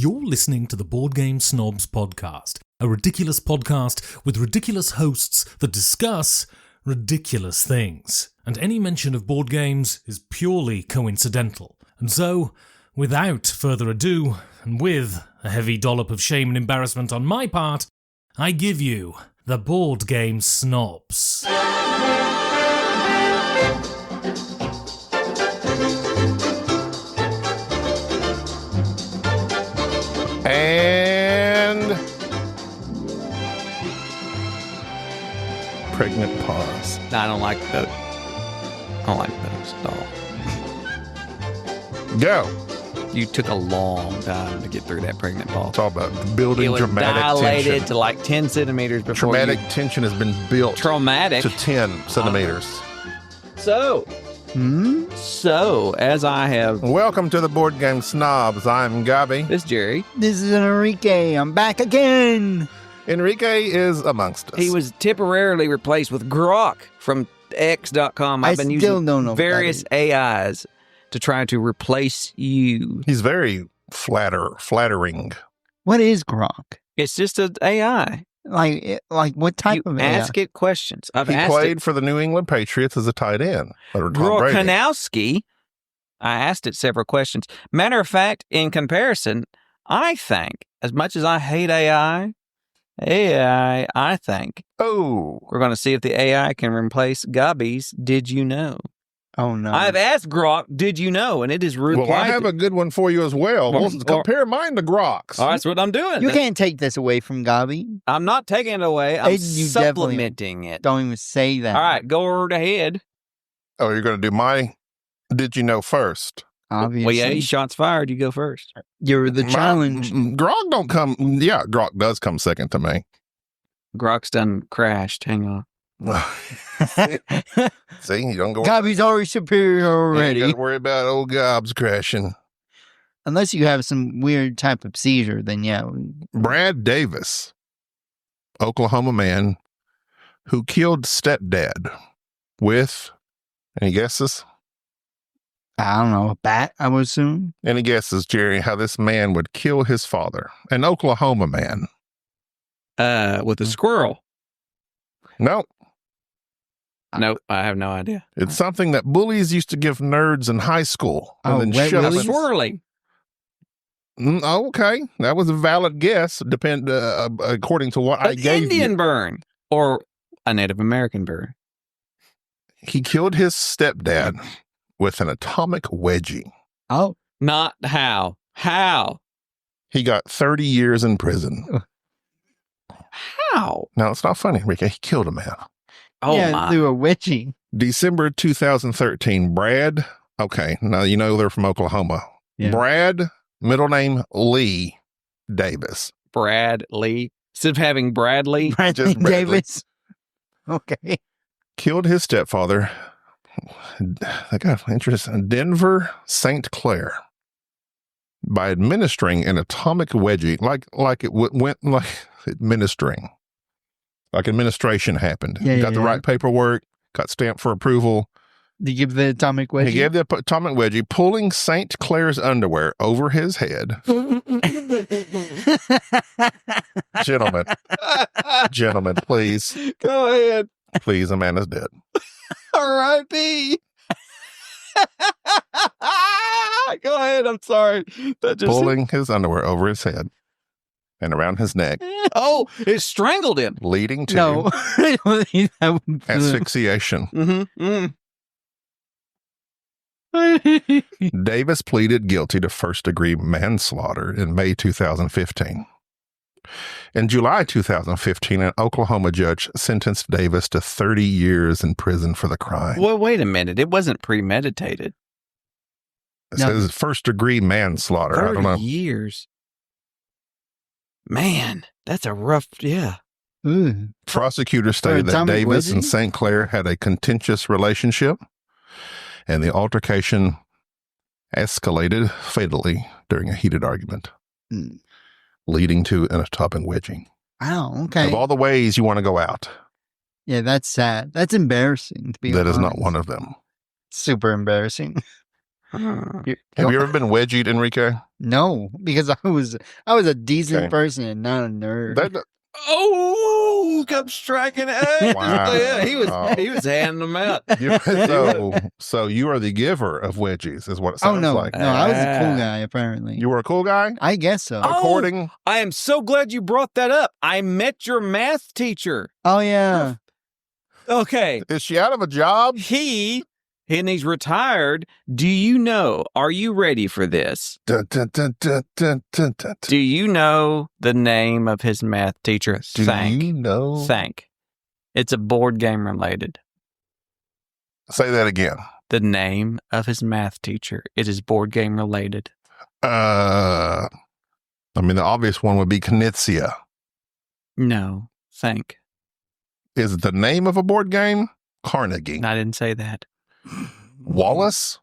You're listening to the Board Game Snobs podcast, a ridiculous podcast with ridiculous hosts that discuss ridiculous things. And any mention of board games is purely coincidental. And so, without further ado, and with a heavy dollop of shame and embarrassment on my part, I give you the Board Game Snobs. And pregnant pause. I don't like those. I don't like those at all. Go. You took a long time to get through that pregnant pause. It's all about building It was dramatic dilated tension. to like 10 centimeters before Traumatic tension has been built Traumatic. to 10 centimeters. So, as I have... Welcome to the Board Game Snobs. I'm Gabi. This Jerry. This is Enrique. I'm back again. Enrique is amongst us. He was temporarily replaced with Grok from X.com. I've been using various AIs to try to replace you. He's very flattering. What is Gronk? It's just an AI. Like what type of AI? Ask it questions. He played for the New England Patriots as a tight end. Gronkowski, I asked it several questions. Matter of fact, in comparison, I think, as much as I hate AI, I think we're going to see if the AI can replace Gabi's Did You Know? Oh, no. I've asked Grok, Did You Know? And it is replied. Well, I have a good one for you as well. We'll compare mine to Grok's. Oh, that's what I'm doing. You can't take this away from Gabi. I'm not taking it away. I'm supplementing it. Don't even say that. All right, go right ahead. Oh, you're going to do my Did You Know first? Obviously. Well, yeah, shots fired. You go first. You're the challenge. Grok don't come. Yeah, Grok does come second to me. Grok's done crashed. Hang on. See, you don't go. Gabi's already superior already. You got to worry about old Gobs crashing. Unless you have some weird type of seizure, then yeah. Brad Davis, Oklahoma man who killed stepdad with, any guesses? I don't know, a bat, I would assume. Any guesses, Jerry, how this man would kill his father? An Oklahoma man. With a squirrel. Nope. Nope, I have no idea. It's something that bullies used to give nerds in high school. And then shove A it. swirly. Okay, that was a valid guess, according to what I gave Indian you. burn. Or a Native American burn. He killed his stepdad with an atomic wedgie. Oh. Not how. How? He got 30 years in prison. How? No, it's not funny, Enrique. He killed a man. Oh, yeah, my. through a wedgie. December 2013, Brad. Okay, now you know they're from Oklahoma. Yeah. Brad, middle name Lee Davis. Brad Lee. Instead of having Bradley. Bradley Bradley. Davis. Okay. Killed his stepfather. I got interesting. Denver, St. Clair. By administering an atomic wedgie, like it went like administering. Like administration happened. Yeah, got the right paperwork, got stamped for approval. Did you give the atomic wedgie? He gave the atomic wedgie, pulling St. Clair's underwear over his head. Gentlemen, please. Go ahead. Please, a man is dead. R.I.P. Go ahead. I'm sorry. That just Pulling his underwear over his head and around his neck, Oh, it strangled him. leading to No. asphyxiation. Mm-hmm. Davis pleaded guilty to first-degree manslaughter in May 2015. In July 2015, an Oklahoma judge sentenced Davis to 30 years in prison for the crime. Well, wait a minute. It wasn't premeditated. It says first-degree manslaughter. I don't 30 know. years. Man, that's a rough, yeah. Ooh. Prosecutors stated that atomic Davis wedgie? and St. Clair had a contentious relationship, and the altercation escalated fatally during a heated argument, leading to an atomic wedgie. Wow, okay. Of all the ways you want to go out, Yeah, that's sad. That's embarrassing, to be that honest. is not one of them. Super embarrassing. Have you ever been wedgied, Enrique? No, because I was a decent Okay. person and not a nerd. Oh, come striking it. Wow. Yeah, he was handing them out. So you are the giver of wedgies, is what it sounds no, like. no, I was a cool guy apparently. You were a cool guy? I guess so. According. I am so glad you brought that up. I met your math teacher. Oh yeah. Okay. Is she out of a job? And he's retired. Do you know? Are you ready for this? Dun, dun, dun, dun, dun, dun, dun. Do you know the name of his math teacher? Do you know? Thank. It's a board game related. Say that again. The name of his math teacher. It is board game related. I mean, the obvious one would be Knizia. No. Thank. Is the name of a board game Carnegie? I didn't say that. Wallace?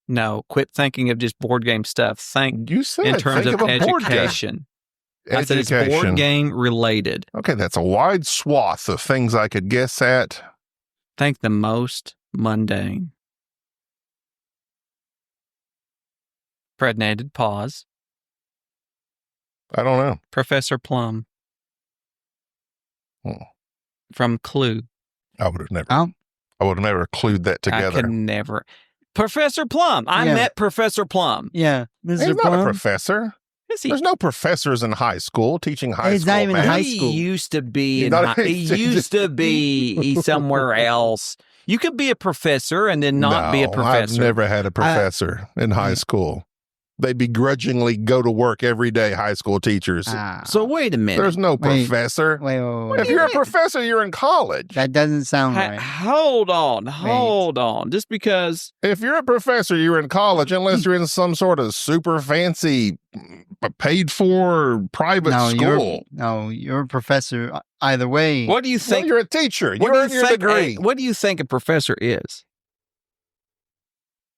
No. Quit thinking of just board game stuff. Think You said in terms think of a board game. education. I said it's board game related. Okay, that's a wide swath of things I could guess at. Think the most mundane. Fred needed pause. I don't know. Professor Plum. Hmm. From Clue. I would have never. Oh. I would have never clued that together. I could never. Professor Plum. I met Professor Plum. Yeah, Mr. He's Plum. not a professor. Is he? There's no professors in high school teaching high He's school. not even in math. high school. He used to be He's in not- he used to be somewhere else. You could be a professor and then not be a No, professor. I've never had a professor in high school. They begrudgingly go to work every day, high school teachers. So wait a minute. There's no Wait. professor. Wait. If you're a professor, you're in college. That doesn't sound right. Hold on. Just because If you're a professor, you're in college, unless you're in some sort of super fancy, paid for private school. You're a professor either way. what do you Well, think? you're a teacher. What You do earn your degree. What do you think a professor is?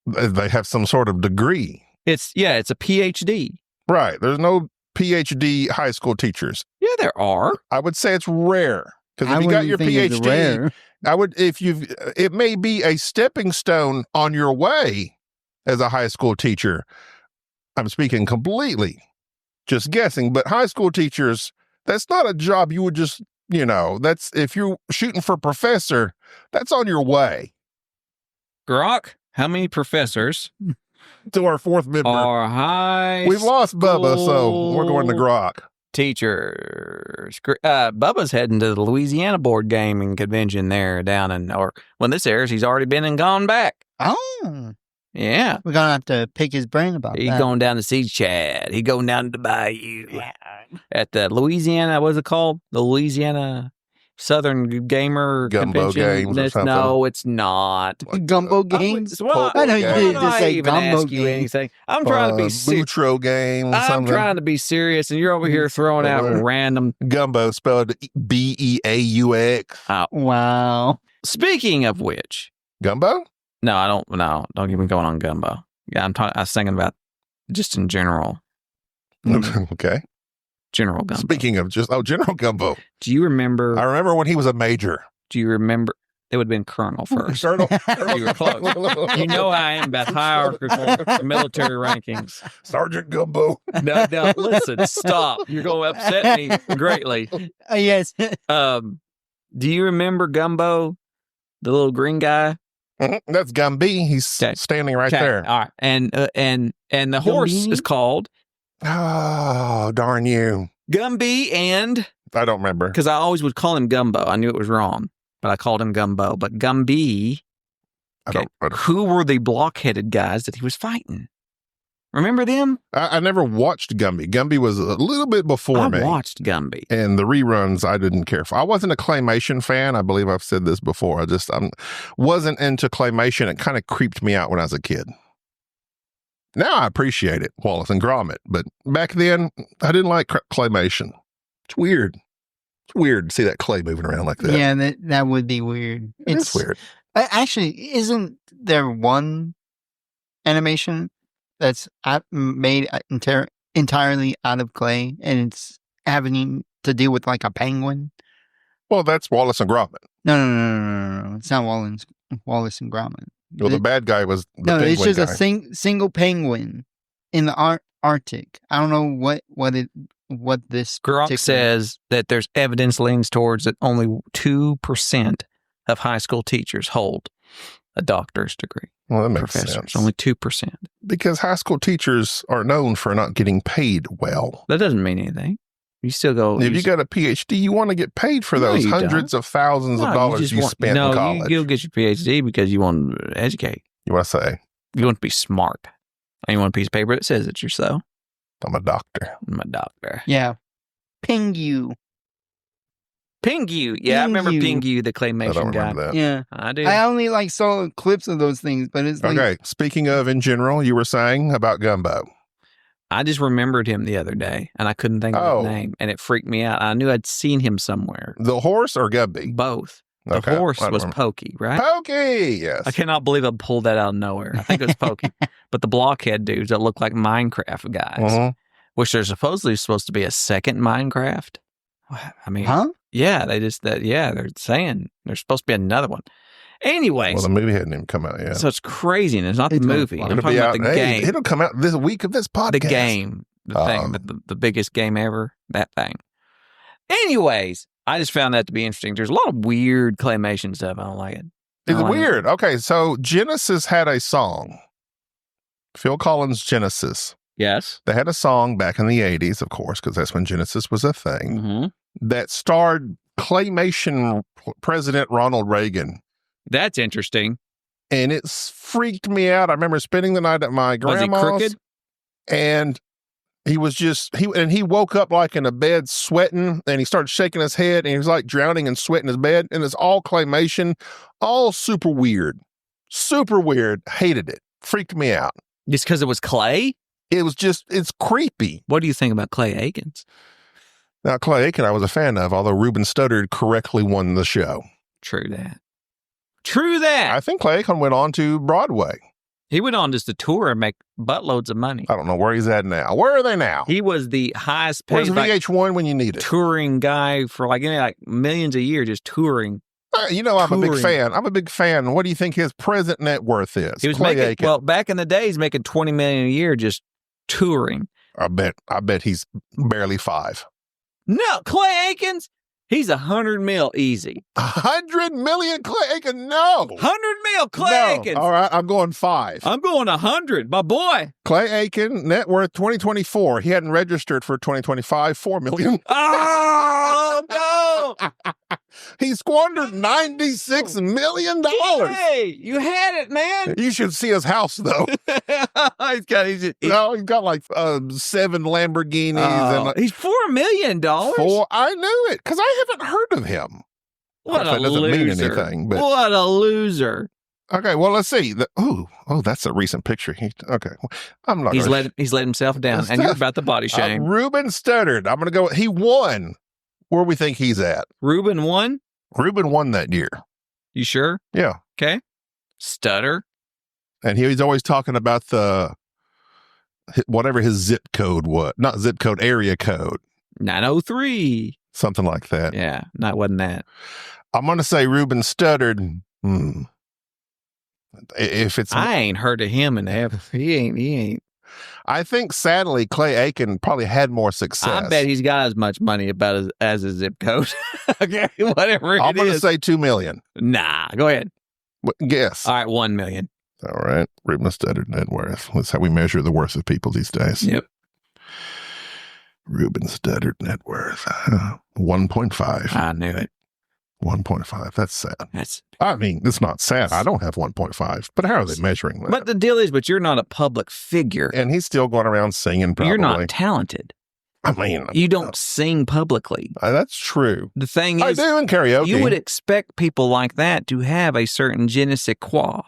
They have some sort of degree. It's a PhD. Right. There's no PhD high school teachers. Yeah, there are. I would say it's rare. Because I if you got wouldn't your think it's PhD, rare. it may be a stepping stone on your way as a high school teacher. I'm speaking completely just guessing, but high school teachers, that's not a job you would just, that's if you're shooting for professor, that's on your way Grok, how many professors to our fourth member. are high We've lost Bubba, so we're going to Grok. teachers? Bubba's heading to the Louisiana board gaming convention there down or when this airs, he's already been and gone back. Oh, Yeah. we're gonna have to pick his brain about He's that. going down to see Chad. He's going down to the bayou at the Louisiana, what's it called? The Louisiana Southern Gamer Gumbo Convention. games or something. No, it's not. Gumbo games. I know you Why did Why just I say even gumbo ask you games. anything? I'm trying to be serious. Boutro game. I'm something. trying to be serious, and you're over here throwing out random. Gumbo spelled Beaux. Wow. Speaking of which, Gumbo? no, I don't. No, don't get me going on gumbo. Yeah, I was thinking about just in general. Okay. General gumbo. Speaking of General Gumbo. Do you remember? I remember when he was a major. Do you remember? It would have been Colonel first. Colonel. You were close. You know how I am about hierarchical military rankings. Sergeant Gumbo. No, listen, stop. You're going to upset me greatly. Yes. Do you remember Gumbo, the little green guy? That's Gumby. He's Okay. standing right Okay, there. all right, and the horse Gumby? is called Oh, darn you. Gumby, and I don't remember. because I always would call him Gumbo. I knew it was wrong, but I called him Gumbo. But Gumby, I don't. who were the block-headed guys that he was fighting? Remember them? I never watched Gumby. Gumby was a little bit before me. I watched Gumby. And the reruns I didn't care for. I wasn't a claymation fan. I believe I've said this before. I wasn't into claymation. It kind of creeped me out when I was a kid. Now I appreciate it, Wallace and Gromit. But back then, I didn't like claymation. It's weird. It's weird to see that clay moving around like that. Yeah, that would be weird. It's weird. Actually, isn't there one animation that's made entirely out of clay, and it's having to deal with like a penguin? Well, that's Wallace and Gromit. No. It's not Wallace and Gromit. Well, the bad guy was the No, it's penguin just guy. a single penguin in the Arctic. I don't know what this Grok particular- says that there's evidence leans towards that only 2% of high school teachers hold a doctor's degree. Well, that makes Professors, sense. only 2%. Because high school teachers are known for not getting paid well. That doesn't mean anything. You still go. If you got a PhD, you want to get paid for No, those you hundreds of thousands of dollars you spent in college. You'll get your PhD because you want to educate. You want to say, You want to be smart. And you want a piece of paper that says that you're so. I'm a doctor. I'm a doctor. Yeah. Pingu. Pingu. Yeah, I remember Pingu. Pingu, the I claymation don't guy. remember that. Yeah. I do. I only saw clips of those things, but it's like Okay, speaking of in general, you were saying about Gumbo. I just remembered him the other day, and I couldn't think of Oh. his name, and it freaked me out. I knew I'd seen him somewhere. The horse or Gubby? Both. The Okay, horse I don't was remember. Pokey, right? Pokey, yes. I cannot believe I pulled that out of nowhere. I think it was Pokey. But the blockhead dudes that look like Minecraft guys, Mhm. which there's supposedly supposed to be a second Minecraft. I mean, huh? yeah, they're saying there's supposed to be another one. Anyways, Well, the movie hadn't even come out yet. so it's crazy, and it's not the It's not movie. fun. I'm It'll talking be about out. the Hey, game. it'll come out this week of this podcast. The game. The thing. Oh. The biggest game ever. That thing. Anyways, I just found that to be interesting. There's a lot of weird claymation stuff. I don't like it. I It's don't like it. weird. Okay, so Genesis had a song. Phil Collins' Genesis. Yes. They had a song back in the 80s, of course, because that's when Genesis was a thing, Mm-hmm. that starred claymation President Ronald Reagan. That's interesting. And it's freaked me out. I remember spending the night at my Was he grandma's. crooked? And he was just, he woke up like in a bed sweating, and he started shaking his head, and he was like drowning in sweat in his bed. And it's all claymation, all super weird. Super weird. Hated it. Freaked me out. Just because it was Clay? It was just, it's creepy. What do you think about Clay Aikens? Now, Clay Aiken, I was a fan of, although Ruben Studdard correctly won the show. True that. True that. I think Clay Aiken went on to Broadway. He went on just to tour and make buttloads of money. I don't know where he's at now. Where are they now? He was the highest Where's paid like, VH1 when you need it? touring guy for like millions a year just touring. You know, I'm a big touring. fan. I'm a big fan. What do you think his present net worth is? He was Clay making Aiken. well back in the day. He's making $20 million a year just touring. I bet he's barely 5. No, Clay Aikens, he's 100 mil easy. 100 million Clay Aiken? No. 100 mil, Clay No. Aikens. All right, I'm going 5. I'm going 100, my boy. Clay Aiken, net worth 2024. He hadn't registered for 2025, 4 million. Oh no! He squandered $96 million. Hey, you had it, man. You should see his house, though. he's He's got like 7 Lamborghinis and he's $4 million. 4. I knew it because I haven't heard of him. What That a doesn't loser! mean anything, but- What a loser! Okay, well, let's see. Oh, that's a recent picture. Okay, I'm not. He's gonna let himself down, and you're about to body shame. Ruben Studdard. I'm going to go. He won. Where we think he's at? Ruben won. Ruben won that year. You sure? Yeah, Okay. Stutter. and he's always talking about whatever his zip code was. Not zip code, area code. 903. Something like that. Yeah, no, it wasn't that. I'm going to say Ruben Studdard. If it's, I ain't heard of him in ever. He ain't. I think sadly Clay Aiken probably had more success. I bet he's got as much money about as a zip code. Okay, whatever I'm it going to is. say 2 million. Nah, go ahead. Guess. All right, 1 million. All right. Ruben Studdard net worth. That's how we measure the worth of people these days. Yep. Ruben Studdard net worth. 1.5. I knew it. 1.5. That's sad. That's. I mean, it's not sad. I don't have 1.5. But how are they measuring that? But the deal is, you're not a public figure. And he's still going around singing probably. You're not talented. I mean. You don't sing publicly. That's true. The thing I is, do in karaoke. you would expect people like that to have a certain je ne sais quoi,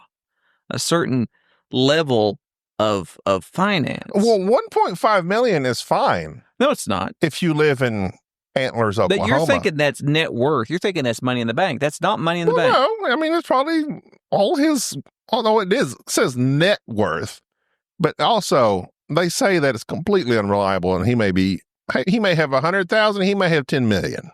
a certain level of finance. Well, 1.5 million is fine No, it's not. if you live in Antlers, But Oklahoma. you're thinking that's net worth. You're thinking that's money in the bank. That's not money in the bank. No, I mean, it's probably all his, although it says net worth, but also they say that it's completely unreliable and he may have 100,000, he may have 10 million.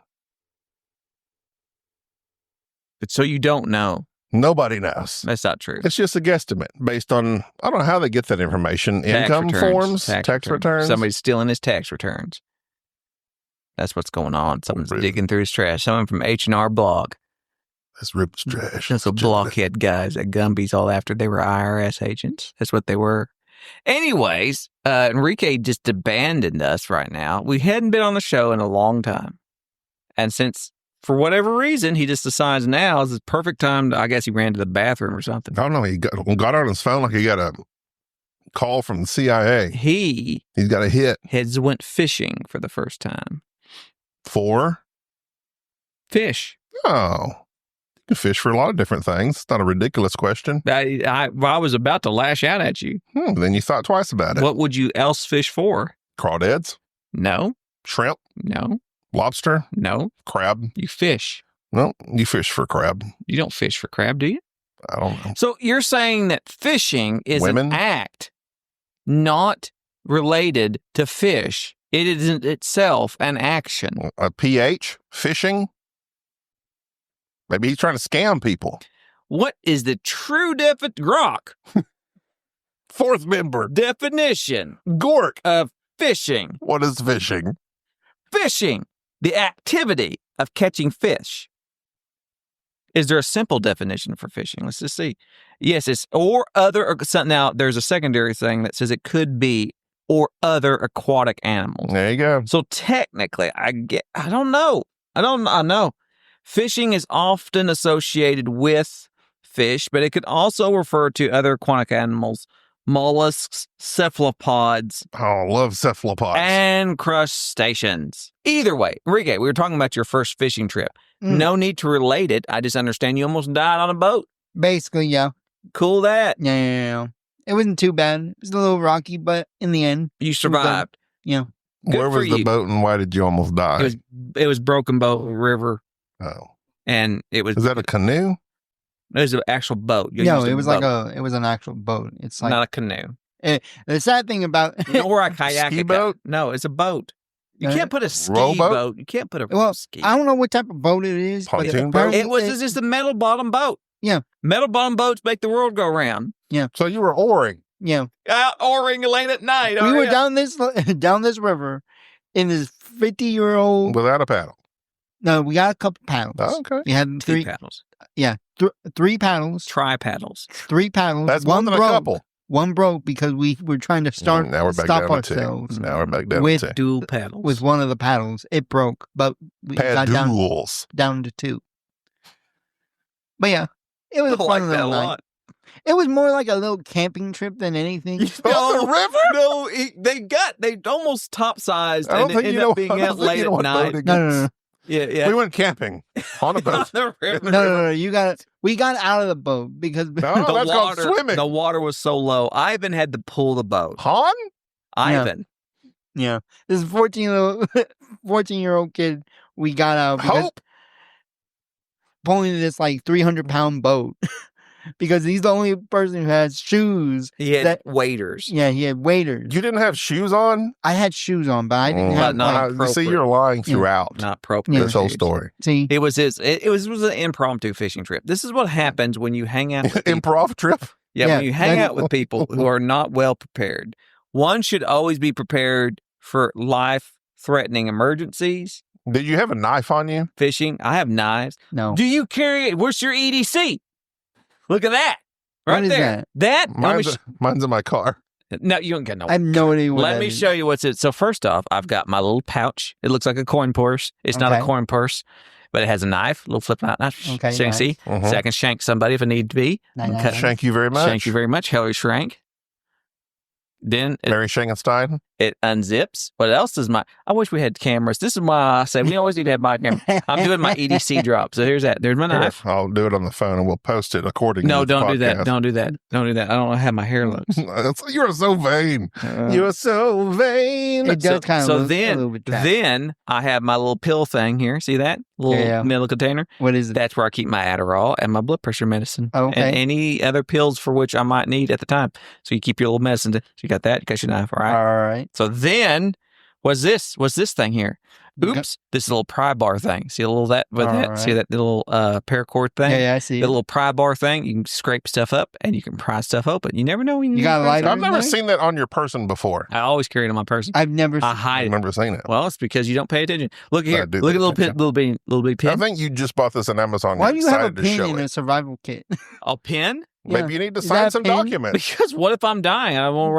So you don't know. Nobody knows. That's not true. It's just a guesstimate based on, I don't know how they get that information. Income forms, tax returns. Somebody's stealing his tax returns. That's what's going on. Someone's digging through his trash. Someone from H&R Blog. That's Rip's trash. Those blockhead guys at Gumby's all after they were IRS agents. That's what they were. Anyways, Enrique just abandoned us right now. We hadn't been on the show in a long time. And since, for whatever reason, he just decides now is the perfect time to, I guess he ran to the bathroom or something. I don't know. He got on his phone like he got a call from the CIA. He's got a hit. Heads went fishing for the first time. For? Fish. Oh. You can fish for a lot of different things. It's not a ridiculous question. I was about to lash out at you. Then you thought twice about it. What would you else fish for? Crawdads? No. Shrimp? No. Lobster? No. Crab? You fish. No, you fish for crab. You don't fish for crab, do you? I don't know. So you're saying that fishing is an act not related to fish. It is in itself an action. A PH? Fishing? Maybe he's trying to scam people. What is the true grok? Fourth member. Definition. Gork. Of fishing. What is fishing? Fishing. The activity of catching fish. Is there a simple definition for fishing? Let's just see. Yes, it's or other. Now, there's a secondary thing that says it could be or other aquatic animals. There you go. So technically, I don't know. I know. Fishing is often associated with fish, but it could also refer to other aquatic animals, mollusks, cephalopods. Oh, I love cephalopods. And crustaceans. Either way, Enrique, we were talking about your first fishing trip. No need to relate it. I just understand you almost died on a boat. Basically, yeah. Cool that. Yeah. It wasn't too bad. It was a little rocky, but in the end, you survived. Yeah. Where was the boat and why did you almost die? It was Broken Boat River. Oh. And it was. Is that a canoe? It was an actual boat. No, it was it was an actual boat. It's like not a canoe. The sad thing about or a kayak ski boat. No, it's a boat. You can't put a ski rowboat? boat. You can't put a ski. I don't know what type of boat it is. Pontoon boat? It was just a metal bottom boat. Yeah. Metal bottom boats make the world go round. Yeah. So you were oaring. Yeah. Out oaring late at night. We were down this river in this 50-year-old. Without a paddle. No, we got a couple paddles. Oh, okay. We had three paddles. Yeah. 3 paddles. Tri-paddles. 3 paddles. That's one more than broke. A couple. One broke because we were trying to stop ourselves. Now we're back down with to 2. dual paddles. With one of the paddles. It broke, but we got down to 2. But yeah, it was a fun little night. It was more like a little camping trip than anything. On the river? No, they almost top-sized and it ended up being out late at night. No. Yeah. We went camping on a boat. No. We got out of the boat because that's called swimming. The water was so low. Ivan had to pull the boat. Han? Ivan. Yeah. This 14-year-old kid, we got out because pulling this like 300-pound boat. Because he's the only person who has shoes. He had waders. Yeah, he had waders. You didn't have shoes on? I had shoes on, but I didn't have. You see, you're lying throughout. Not appropriate. This whole story. See, it was an impromptu fishing trip. This is what happens when you hang out with people. Improv trip? Yeah, when you hang out with people who are not well prepared. One should always be prepared for life-threatening emergencies. Did you have a knife on you? Fishing. I have knives. No. Do you carry it? Where's your EDC? Look at that. Right what there. Is that? Mine's in my car. No, you don't get no. I have no idea what Let me show you what's it. So first off, I've got my little pouch. It looks like a coin purse. It's not a coin purse, but it has a knife, a little flip out knife. Okay. See? So I can shank somebody if I need to be. Nice. Shank you very much. Thank you very much, Hillary Schrank. Then Mary Shankenstein. It unzips. What else is I wish we had cameras. This is why I say we always need to have my camera. I'm doing my EDC drop. So here's that. There's my knife. I'll do it on the phone and we'll post it accordingly. No, don't do that. Don't do that. Don't do that. I don't know how my hair looks. You're so vain. You're so vain. It does kind of so look then, a little bit then I have my little pill thing here. See that? Little metal container. What is it? That's where I keep my Adderall and my blood pressure medicine. Okay. And any other pills for which I might need at the time. So you keep your little medicine. So you got that. You got your knife. All right. All right. So then What's this thing here? Oops, this is a little pry bar thing. See a little that with that? Right. See that little paracord thing? Yeah, I see. The little pry bar thing. You can scrape stuff up and you can pry stuff open. You never know when you got a lighter? I've never there? seen that on your person before. I always carry it on my person. I've never. I I've hide it. never seen it. Well, it's because you don't pay attention. Look I here. do Look pay at little attention. big I pin. think you just bought this on Amazon. Why You're do you have a excited to pin show in it. a survival kit? A pin? Maybe you need to Is sign that some a pin? documents. Because what if I'm dying? I won't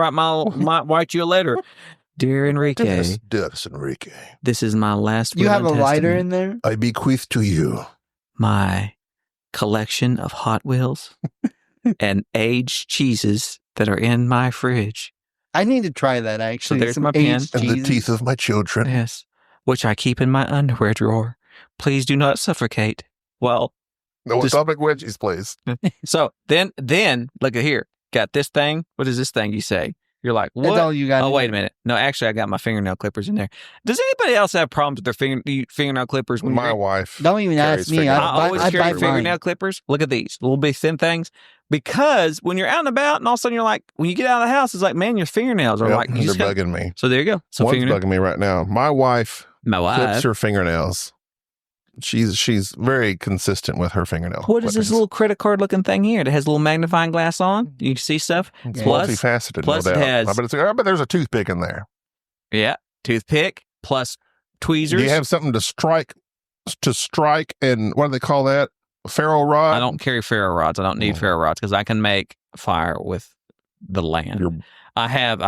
write you a letter. Dear Enrique, Dearest Enrique, this is my last will You have a and lighter testament. in there? I bequeath to you My collection of Hot Wheels and aged cheeses that are in my fridge. I need to try that actually. there's Some my pen. aged and the cheeses. teeth of my children. Yes, which I keep in my underwear drawer. Please do not suffocate. Well, No Just- atomic wedgies, please. so then look at here. Got this thing. What is this thing you say? You're like, what? That's all you got. Oh, in wait a there. minute. No, actually, I got my fingernail clippers in there. Does anybody else have problems with their fingernail clippers? When My you're- wife. Don't even carries ask me. fingernail I always I carry bite fingernail mine. clippers. Look at these little bit thin things. Because when you're out and about, and all of a sudden you're like, when you get out of the house, it's like, man, your fingernails are Yep, like, you they're just got- bugging me. So there you go. So One's fingernail. bugging me right now. My wife My clips wife. her fingernails. She's very consistent with her fingernail. What is this clippings. little credit card looking thing here? That has a little magnifying glass on. You can see stuff. It's Plus- multifaceted, plus no it doubt. has- I bet there's a toothpick in there. Yeah, toothpick plus tweezers. Do you have something to strike and what do they call that? Ferro rod? I don't carry ferro rods. I don't need Oh. ferro rods because I can make fire with the land. Your- I have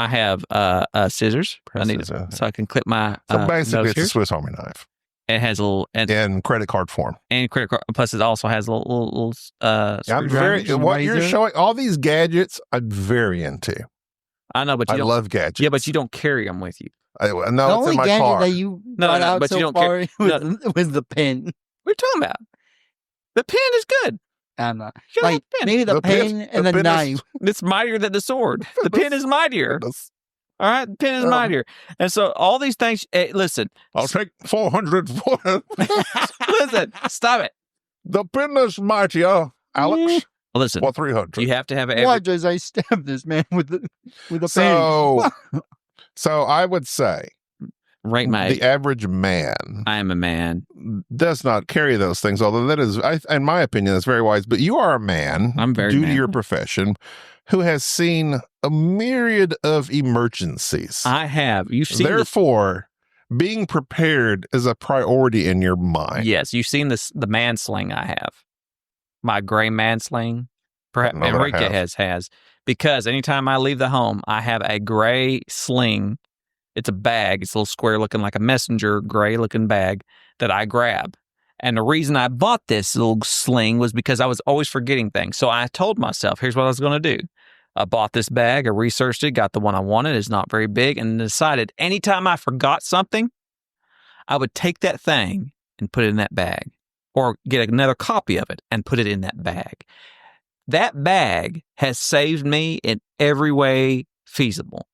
scissors. I need Presses, so I can clip my So basically, nose it's a here. Swiss Army knife It has a little and in credit card form. credit card. Plus, it also has a little I'm screwdriver. some what you're razor. showing, all these gadgets, I'm very into. I know, but you I don't. love gadgets. Yeah, but you don't carry them with you. No, The it's in only my gadget car. that you No, brought no, out but so you don't far care- was the pen. What are you talking about? The pen is good. I'm not. You gotta Like, have the pen. maybe the, The pen pen- and the the, pen is- knife. It's mightier than the sword. The pen is mightier. All right, the pen is Oh. mightier. And so all these things. Listen, I'll take 400 for it. listen. Stop it. The pen is mightier, Alex. Listen. For 300. You have to have it. Watch as I stab this man with a pen. So I would say Rank my the age. average man I am a man. does not carry those things, although that is, in my opinion, that's very wise. But you are a man, I'm very due to manly. your profession, who has seen a myriad of emergencies. I have. You've seen this. Therefore, being prepared is a priority in your mind. Yes, you've seen this. The man sling I have. My gray man sling. Perhaps I don't know what I Enrique have. has because anytime I leave the home, I have a gray sling. It's a bag. It's a little square looking like a messenger, gray looking bag that I grab. And the reason I bought this little sling was because I was always forgetting things. So I told myself, here's what I was going to do. I bought this bag, I researched it, got the one I wanted. It's not very big, and decided anytime I forgot something, I would take that thing and put it in that bag or get another copy of it and put it in that bag. That bag has saved me in every way feasible.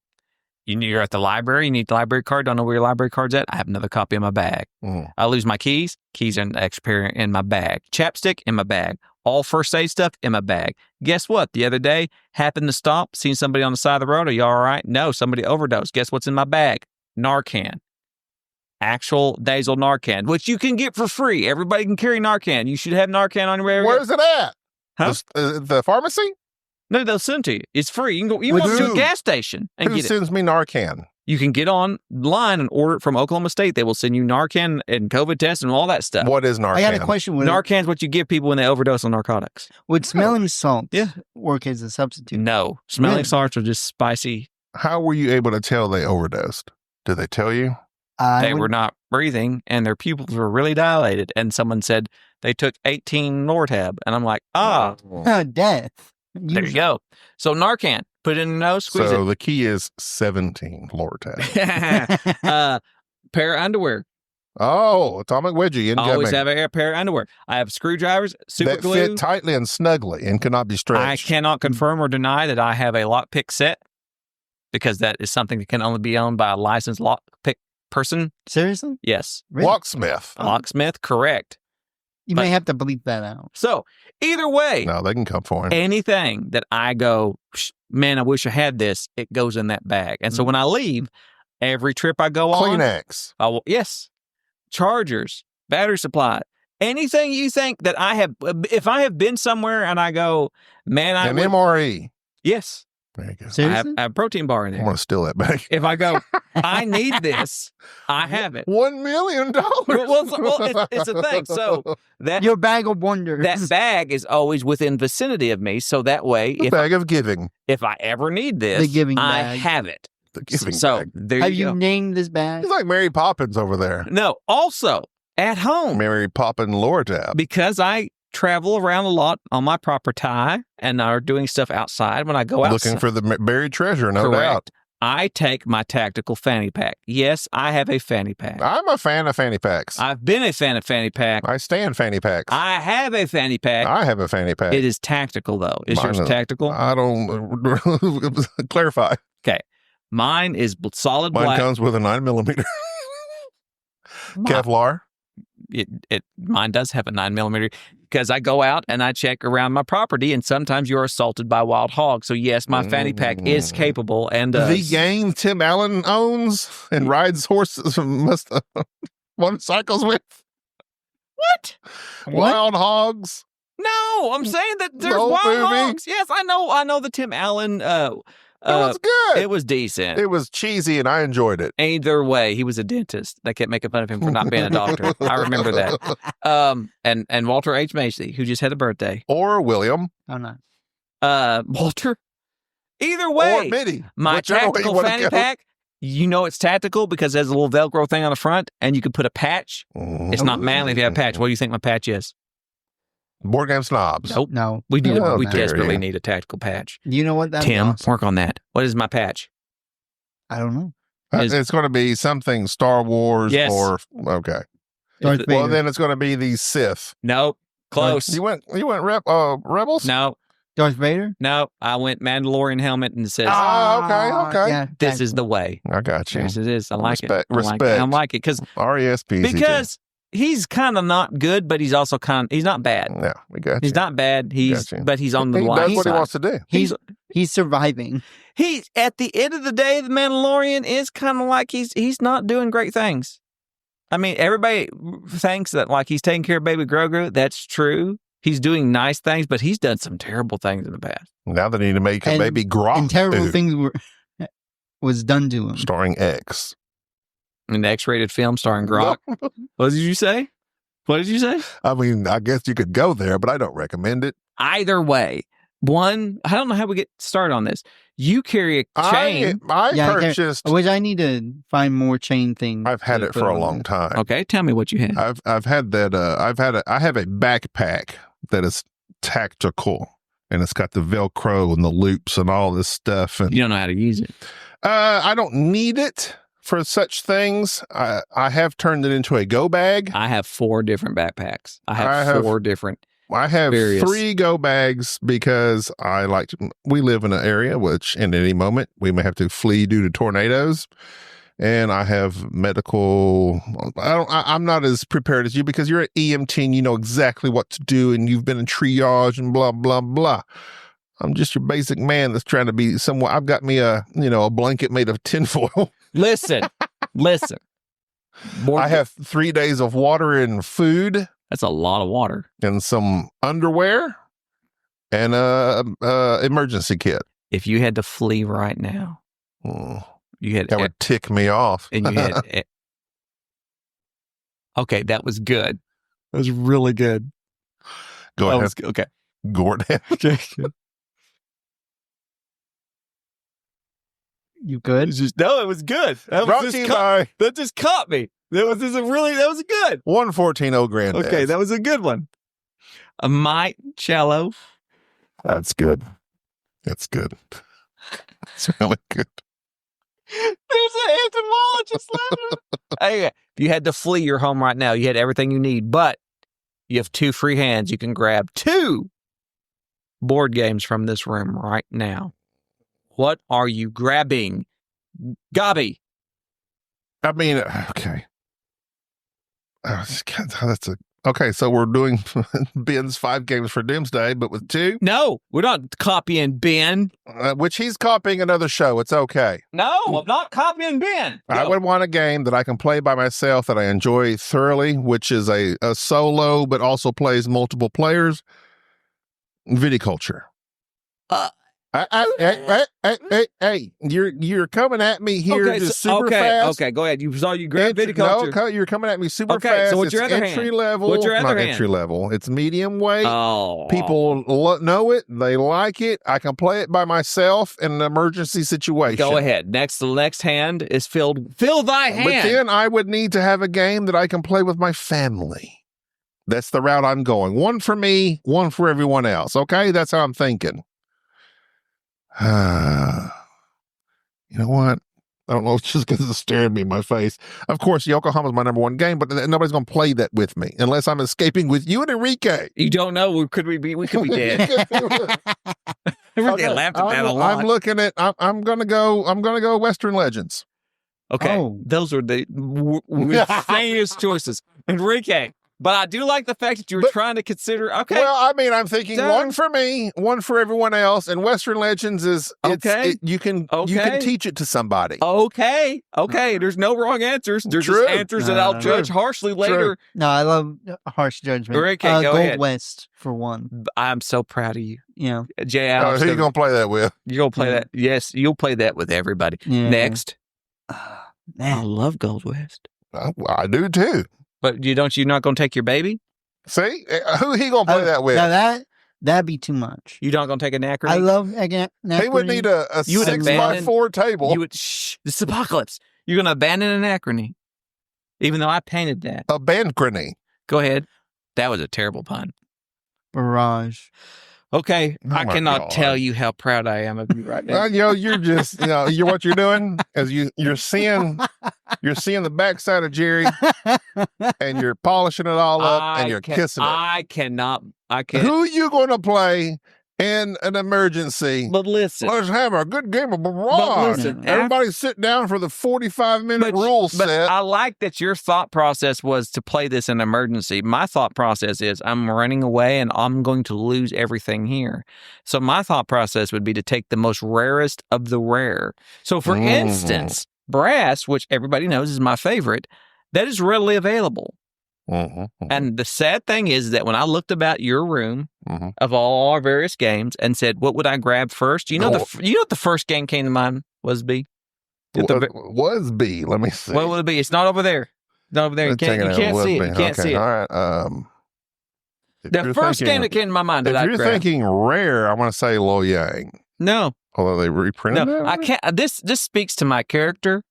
You're at the library, you need the library card, don't know where your library card's at. I have another copy in my bag. Mm. I lose my keys are in the extra pair in my bag. Chapstick in my bag. All first aid stuff in my bag. Guess what? The other day, happened to stop, seen somebody on the side of the road. Are you all right? No, somebody overdosed. Guess what's in my bag? Narcan. Actual nasal Narcan, which you can get for free. Everybody can carry Narcan. You should have Narcan on your area. Where's it at? Huh? The pharmacy? No, they'll send it to you. It's free. You can go. You With can go to who? a gas station and Who get it. sends me Narcan? You can get online and order it from Oklahoma State. They will send you Narcan and COVID tests and all that stuff. What is Narcan? I got a question. Narcan's what you give people when they overdose on narcotics. Would smelling salts Yeah. work as a substitute? No, smelling Really? salts are just spicy. How were you able to tell they overdosed? Did they tell you? They were not breathing and their pupils were really dilated. And someone said they took 18 Lortab. And I'm like, death. there you go. So Narcan, put it in your nose, squeeze So the key is 17 Lortab. it. Pair of underwear. Oh, atomic wedgie incoming. Always have a pair of underwear. I have screwdrivers, super that glue. fit tightly and snugly and cannot be I stretched. cannot confirm or deny that I have a lockpick set because that is something that can only be owned by a licensed lockpick person. Seriously? Yes. Really? Locksmith. Locksmith, correct. You but- may have to bleep that out. So either way, No, they can come for him. anything that I go, man, I wish I had this, it goes in that bag. And so Mm. when I leave, Every trip I go on, Kleenex. yes, chargers, battery supply, anything you think that I have. If I have been somewhere and I go, man, An MRE. yes, There you go. Seriously? I have a protein bar in I'm there. going to steal that back. If I go, I need this, I have it. $1 million. Well, it's a thing. So that Your bag of wonders. that bag is always within vicinity of me. So that way, The bag of giving. if I ever need this, The giving I bag. have it. The giving So bag. there Have you you go. named this bag? He's like Mary Poppins over there. No, also at home, Mary Poppin Lortab. because I travel around a lot on my property and are doing stuff outside when I go outside. Looking for the buried treasure, no doubt. Correct. I take my tactical fanny pack. Yes, I have a fanny pack. I'm a fan of fanny packs. I've been a fan of fanny pack. I stand fanny packs. I have a fanny pack. I have a fanny pack. It is tactical, though. Is Mine yours is- tactical? I don't clarify. Mine is solid Mine black. comes with a 9mm Kevlar. Mine does have a 9mm because I go out and I check around my property, and sometimes you're assaulted by wild hogs. So yes, my fanny pack is capable and The gang Tim Allen owns and rides horses, motorcycles with. What? Wild hogs. No, I'm saying that there's The old wild movie? hogs. Yes, I know the Tim Allen. It was good. It was decent. It was cheesy, and I enjoyed it. Either way, he was a dentist. They kept making fun of him for not being a doctor. I remember that. And Walter H. Macy, who just had a birthday. Or William. Oh, no. Walter. Either way, Or Mitty. my Whichever way you tactical wanna fanny go. pack, you know it's tactical because there's a little Velcro thing on the front, and you can put a patch. It's not manly if you have a patch. What do you think my patch is? Board game snobs. Nope. No. We How dare desperately you. need a tactical patch. You know what? That's Tim, awesome. work on that. What is my patch? I don't know. It's going to be something Star Wars Yes. or okay. Darth Is Vader. Well, then it's going to be the Sith. Nope. Close. You went Rebels? No. Darth Vader? No. I went Mandalorian helmet and it says, okay. Yeah, this is the way. I got you. Yes, it is. I like Respect, it. I like it. respect. I like it because he's kind of not good, but he's also he's not bad. Yeah, we got you. He's not bad. Gotcha. But he's on the He line does what he side. wants to do. He's surviving. He's at the end of the day, the Mandalorian is kind of like he's not doing great things. I mean, everybody thinks that like he's taking care of baby Grogu. That's true. He's doing nice things, but he's done some terrible things in the past. Now they need to make a And- baby Grok And terrible food, things was done to him. starring X. An X-rated film starring Grok. What did you say? What did you say? I mean, I guess you could go there, but I don't recommend it. Either way, I don't know how we get started on this. You carry a chain. I Yeah, I purchased. Which I need to find more chain things. I've had to it put for a on long there. time. Okay, tell me what you had. I've had that. I have a backpack that is tactical, and it's got the Velcro and the loops and all this stuff. And You don't know how to use it. I don't need it for such things. I have turned it into a go bag. I have 4 different backpacks. I I have have- 4 different. I have Various. 3 go bags because we live in an area which in any moment we may have to flee due to tornadoes. And I have medical. I'm not as prepared as you because you're an EMT and you know exactly what to do and you've been in triage and blah, blah, blah. I'm just your basic man that's trying to be somewhat. I've got me a blanket made of tinfoil. Listen. I have 3 days of water and food That's a lot of water. and some underwear and a emergency kit. If you had to flee right now, you had That would tick me off. and you had okay, that was good. That was really good. Go That ahead, was good. Okay. Gordon. You good? No, it was good. Brought to you by That just caught me. That was good. 114 Old Grand. Okay, that was a good one. A mite cello. That's good. That's good. It's really good. There's an entomologist laughing. Hey, if you had to flee your home right now, you had everything you need, but you have 2 free hands. You can grab 2 board games from this room right now. What are you grabbing? Gobby. I mean, okay. Oh, God, that's Okay, so we're doing Ben's 5 games for Doomsday, but with 2, No, we're not copying Ben. which he's copying another show. It's okay. No, I'm not copying Ben. I Go. would want a game that I can play by myself that I enjoy thoroughly, which is a solo, but also plays multiple players. Viticulture. Hey, you're coming at me here just super fast. Okay, go ahead. You grabbed viticulture. No, you're coming at me super Okay, fast. so what's your It's other entry hand? level. What's your other not hand? entry level. It's medium weight. Oh, People know it. They like it. I can play it by myself in an emergency situation. Go ahead. The next hand is filled. Fill thy hand. But then I would need to have a game that I can play with my family. That's the route I'm going. One for me, one for everyone else. Okay, that's how I'm thinking. You know what? I don't know. It's just because it's staring me in my face. Of course, Yokohama's my number 1 game, but nobody's going to play that with me unless I'm escaping with you and Enrique. You don't know. We could be dead. Enrique laughed at that a lot. I'm looking at. I'm going to go Western Legends. Okay, Oh. those are the funniest choices, Enrique. But I do like the fact that you were trying to consider. Okay, Well, I mean, I'm thinking Done. one for me, one for everyone else, and Western Legends is you can teach it to somebody. okay. There's no wrong answers. There's True. just answers that I'll judge harshly later. No, I love harsh judgment. Enrique, go Gold ahead. West for 1. I'm so proud of you, You know, Jay Alex. Who you gonna play that with? You're gonna play that? Yes, you'll play that with everybody. Yeah. Next, I man. love Gold West. I do too. But you're not gonna take your baby? See, who he gonna play that with? Now that'd be too much. You're not gonna take a Anachrony? I love He would need a You would 6x4 table. You would this is apocalypse. You're gonna abandon Anachrony, even though I painted that. A Bancrony. Go ahead. That was a terrible pun. Barrage. Okay, Oh I my cannot God. tell you how proud I am of you right now. You're just, you're what you're doing is you're seeing the backside of Jerry and you're polishing it all up and you're kissing it. I can't. Who you going to play in an emergency? But listen, Let's have a good game of barrage. listen, Everybody sit down for the 45-minute rule but set. I like that your thought process was to play this in emergency. My thought process is I'm running away and I'm going to lose everything here. So my thought process would be to take the most rarest of the rare. So for instance, brass, which everybody knows is my favorite, that is readily available. And the sad thing is that when I looked about your room of all our various games and said, what would I grab first? You know what the first game came to mind was, B? Was B. Let me see. What would it be? It's not over there. Not over there. You can't see it. You can't see it. All right. The first game that came to my mind that if I you're grabbed. thinking rare, I want to say Lo Yang. No. Although they reprinted No. it. I can't. This speaks to my character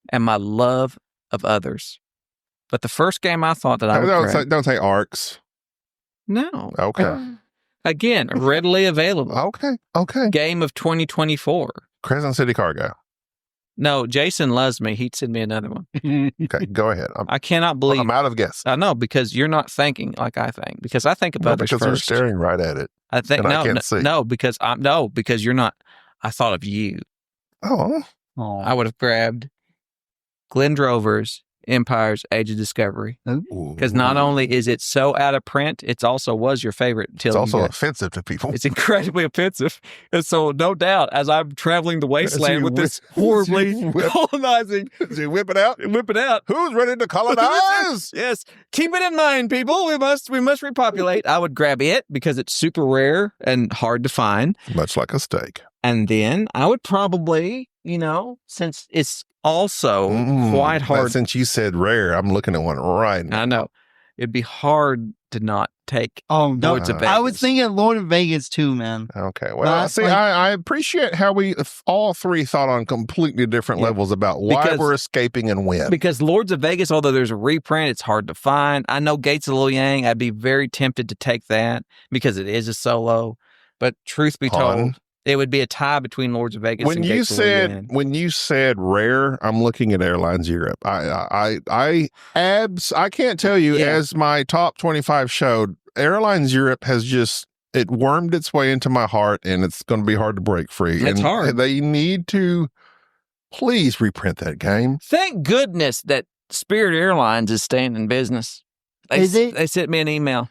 and my love of others. But the first game I thought that I would grab. Don't say Arcs. No. Okay. Again, readily available. Okay. Game of 2024. Crescent City Cargo. No, Jason loves me. He'd send me another one. Okay, go ahead. I cannot believe. I'm out of guess. I know, because you're not thinking like I think. Because I think of others because first. you're staring right at it. I think and I can't see. because you're not. I thought of you. Oh. I would have grabbed Glenn Drover's Empire's Age of Discovery. Because not only is it so out of print, it also was your favorite. It's also offensive to people. It's incredibly offensive. And so, no doubt, as I'm traveling the wasteland with this horribly colonizing. You whip it out? Whip it out. Who's ready to colonize? Yes. Keep it in mind, people. We must repopulate. I would grab it because it's super rare and hard to find. Much like a steak. And then I would probably, since it's also quite hard. Since you said rare, I'm looking at one right now. I know. It'd be hard to not take Lords of Vegas. I was thinking Lord of Vegas too, man. Okay. Well, I appreciate how we all three thought on completely different levels about why we're escaping and when. Because Lords of Vegas, although there's a reprint, it's hard to find. I know Gates of Lo Yang. I'd be very tempted to take that because it is a solo. But truth be told, it would be a tie between Lords of Vegas and Gates of Lo Yang. When you said rare, I'm looking at Airlines Europe. I can't tell you, as my top 25 showed, Airlines Europe has it wormed its way into my heart, and it's going to be hard to break free. It's hard. They need to please reprint that game. Thank goodness that Spirit Airlines is staying in business. Is it? They sent me an email.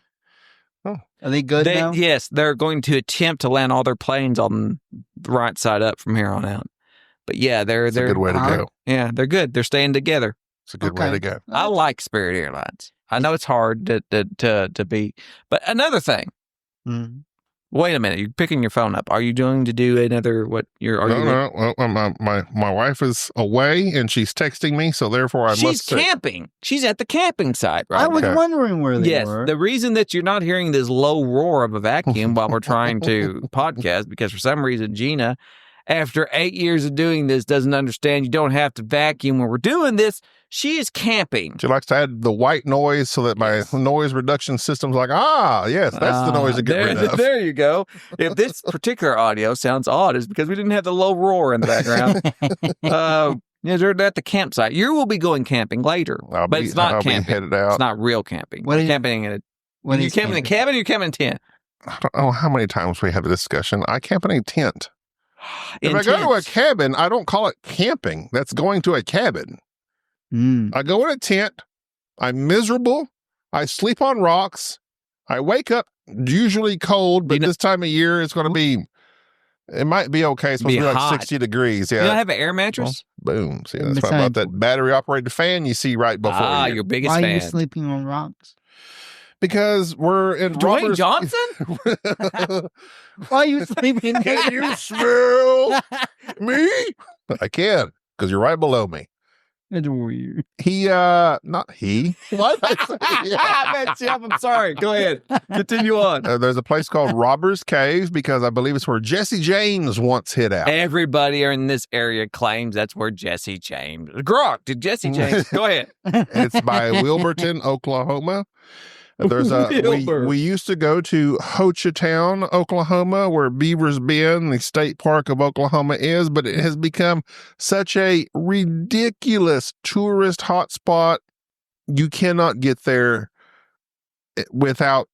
Are they good now? Yes, they're going to attempt to land all their planes on the right side up from here on out. But yeah, they're a good way to go. Yeah, they're good. They're staying together. It's a good way to go. I like Spirit Airlines. I know it's hard to be, but another thing. Mm. Wait a minute, you're picking your phone up. Are you going to do another? No. Well, my wife is away and she's texting me, so therefore She's camping. She's at the camping site, right? I was wondering where they Yes, were. the reason that you're not hearing this low roar of a vacuum while we're trying to podcast, because for some reason Gina, after 8 years of doing this, doesn't understand you don't have to vacuum when we're doing this. She is camping. She likes to add the white noise so that my noise reduction system's like, yes, that's the noise to get rid of. There you go. If this particular audio sounds odd, it's because we didn't have the low roar in the background. They're at the campsite. You will be going camping later, but it's not camping. Headed out. It's not real camping. What is camping in you camping in a cabin or you camping in a tent? I don't know how many times we had a discussion. I camp in a tent. If I go to a cabin, I don't call it camping. That's going to a cabin. I go in a tent. I'm miserable. I sleep on rocks. I wake up usually cold, but this time of year it's going to be. It might be okay. It's supposed to be like 60 degrees. Yeah. You don't have an air mattress? Well, boom. See, that's why about that battery operated fan you see right before you. Your biggest fan. Why are you sleeping on rocks? Because we're in Dwayne Johnson? Why are you sleeping? Can you smell me? I can, because you're right below me. That's weird. Not he. What? I'm sorry. Go ahead. Continue on. There's a place called Robbers Cave because I believe it's where Jesse James once hid out. Everybody in this area claims that's where Jesse James. Grok, did Jesse James? Go ahead. It's by Wilburton, Oklahoma. There's we used to go to Hochatown, Oklahoma, where Beaver's Bend, the state park of Oklahoma, is, but it has become such a ridiculous tourist hotspot. You cannot get there without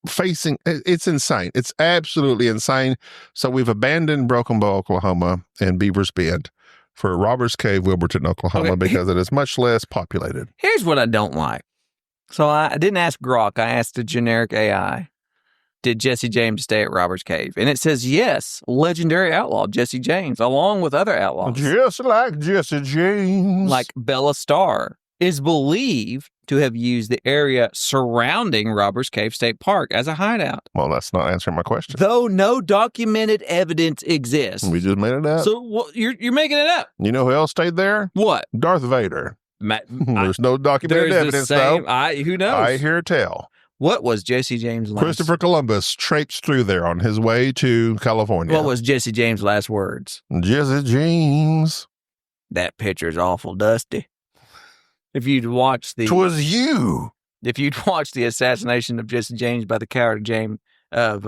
facing. It's insane. It's absolutely insane. So we've abandoned Broken Bow, Oklahoma, and Beaver's Bend for Robbers Cave, Wilburton, Oklahoma, because it is much less populated. Here's what I don't like. So I didn't ask Grok. I asked a generic AI, did Jesse James stay at Robbers Cave? And it says, yes, legendary outlaw Jesse James, along with other outlaws. Just like Jesse James. Like Bella Starr, is believed to have used the area surrounding Robbers Cave State Park as a hideout. Well, that's not answering my question. Though no documented evidence exists. We just made it up. So you're making it up. You know who else stayed there? What? Darth Vader. There's no documented evidence, though. Who knows? I hear tell. What was Jesse James' last? Christopher Columbus traipsed through there on his way to California. What was Jesse James' last words? Jesse James. That picture's awful dusty. If you'd watched the... 'Twas you. If you'd watched the assassination of Jesse James by the coward James of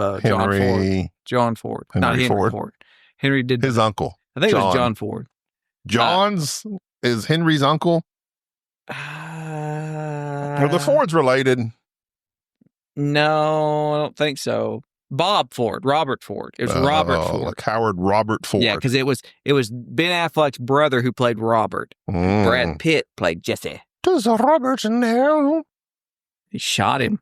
John Ford. Not Henry Ford. Henry did... His uncle. I think it was John Ford. John's is Henry's uncle? Are the Fords related? No, I don't think so. Robert Ford. It was Robert Ford. Like Howard Robert Ford. Yeah, because it was Ben Affleck's brother who played Robert. Brad Pitt played Jesse. Does Robert know? He shot him.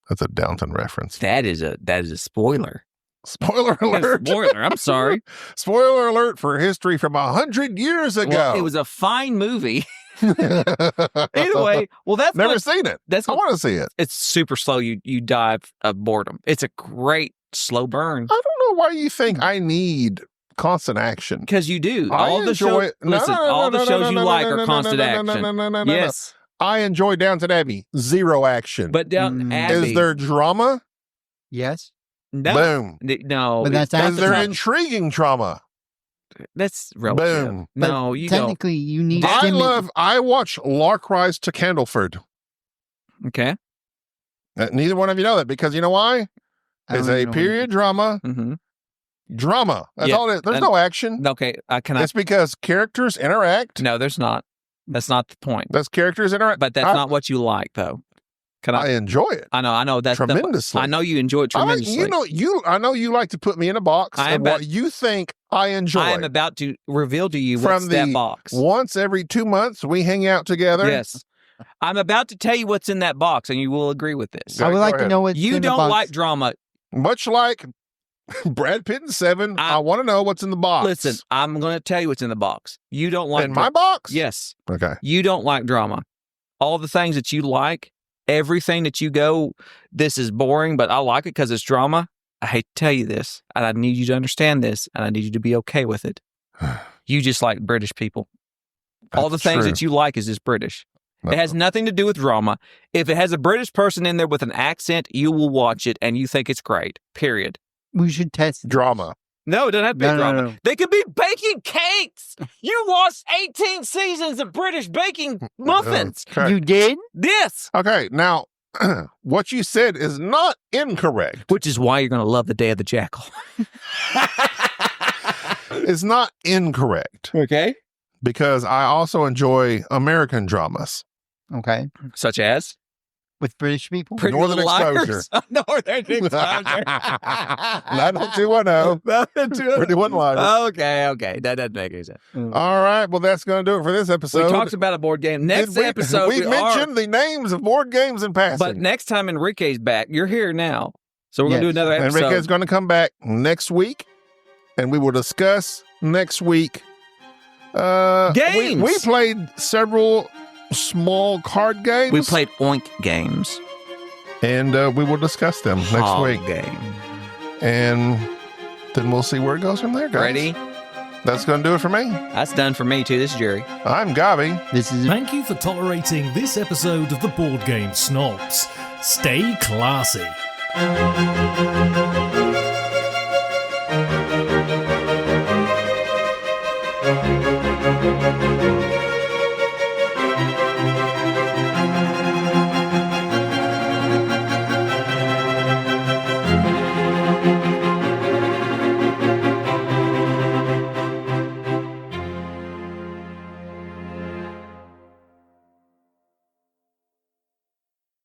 That's a Downton reference. That is a spoiler. Spoiler alert. Spoiler, I'm sorry. Spoiler alert for history from 100 years ago. Well, it was a fine movie. Either way, well, that's never seen it. I want to see it. It's super slow. You die of boredom. It's a great slow burn. I don't know why you think I need constant action. Because you do. All the shows you like are constant action. Yes. I enjoy Downton Abbey. Zero action. But Downton Abbey. Is there drama? Yes. No. Boom. No. But that's is there intriguing drama? That's relative. Boom. No, you technically don't. You need. I watch Lark Rise to Candleford. Okay. Neither one of you know that because you know why? It's a period drama. Mm-hmm. Drama. That's all it is. There's no action. Okay. It's because characters interact. No, there's not. That's not the point. That's characters interact. But that's not what you like, though. I enjoy it. I know that's tremendously. I know you enjoy it tremendously. I know you like to put me in a box and what you think I enjoy. I am about to reveal to you what's that box. Once every 2 months we hang out together. Yes. I'm about to tell you what's in that box, and you will agree with this. I would Go like to ahead. know what's You in the don't box. like drama. Much like Brad Pitt and Seven, I want to know what's in the box. Listen, I'm going to tell you what's in the box. You don't like in my box? Yes. Okay. You don't like drama. All the things that you like, everything that you go, this is boring, but I like it because it's drama. I hate to tell you this, and I need you to understand this, and I need you to be okay with it. You just like British people. All the That's things true. that you like is just British. No. It has nothing to do with drama. If it has a British person in there with an accent, you will watch it and you think it's great. Period. We should test it. Drama. No, it doesn't have to be drama. No. They could be baking cakes. You watched 18 seasons of British baking muffins. Okay. You did? This. Okay. Now, what you said is not incorrect. Which is why you're going to love The Day of the Jackal. It's not incorrect Okay. because I also enjoy American dramas. Okay. Such as? With British people? Pretty Northern Little Liars. Exposure. Northern Exposure. 90210. Pretty one line. Okay. That doesn't make any sense. All right. Well, that's going to do it for this episode. We talked about a board game. Next Did we- episode, we mentioned the names of board games in passing. But next time Enrique's back, you're here now. So we're going to Yes. do another episode. Enrique's going to come back next week, and we will discuss next week. Games. We played several small card games. We played Oink games. and we will discuss them next Hog week. game. And then we'll see where it goes from there, guys. Ready? That's going to do it for me. That's done for me, too. This is Jerry. I'm Gabi. This is Thank you for tolerating this episode of the Board Game Snobs. Stay classy.